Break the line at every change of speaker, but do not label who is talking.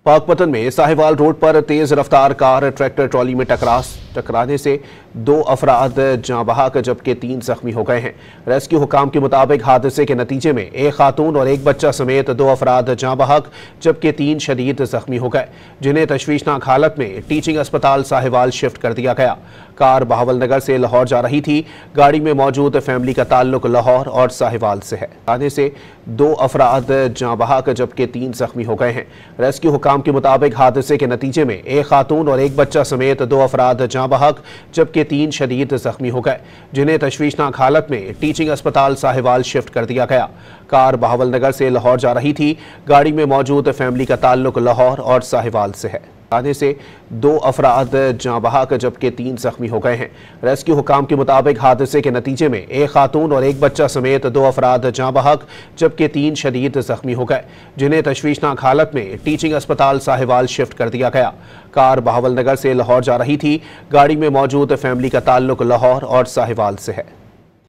पाकपतन में साहिवाल रोड पर तेज रफ्तार कार ट्रैक्टर ट्रॉली में टकराने से 2 अफराद जाँ बहक जबकि 3 जख्मी हो गए हैं। रेस्क्यू हुकाम के मुताबिक हादसे के नतीजे में एक खातून और एक बच्चा समेत 2 अफराद जाँ बहक जबकि 3 शदीद जख्मी हो गए, जिन्हें तशवीशनाक हालत में टीचिंग अस्पताल साहिवाल शिफ्ट कर दिया गया। कार बहावलनगर से लाहौर जा रही थी। गाड़ी में मौजूद फैमिली का ताल्लुक लाहौर और साहिवाल से है। हादसे से 2 अफराद जाँ बहक जबकि 3 जख्मी हो गए हैं। रेस्क्यू हुकाम के मुताबिक हादसे के नतीजे में एक खातून और एक बच्चा समेत 2 अफराद जाँ बहक जबकि 3 शदीद जख्मी हो गए, जिन्हें तशवीशनाक हालत में टीचिंग अस्पताल साहिवाल शिफ्ट कर दिया गया। कार बहावलनगर से लाहौर जा रही थी। गाड़ी में मौजूद फैमिली का ताल्लुक लाहौर और साहिवाल से है। हादसे से 2 अफराद जाँ बहक जबकि 3 जख्मी हो गए हैं। रेस्क्यू हुकाम के मुताबिक हादसे के नतीजे में एक खातून और एक बच्चा समेत 2 अफराद जाँ बहक जबकि 3 शदीद जख्मी हो गए, जिन्हें तशवीशनाक हालत में टीचिंग अस्पताल साहिवाल शिफ्ट कर दिया गया। कार बहावलनगर से लाहौर जा रही थी। गाड़ी में मौजूद फैमिली का ताल्लुक लाहौर और साहिवाल से है।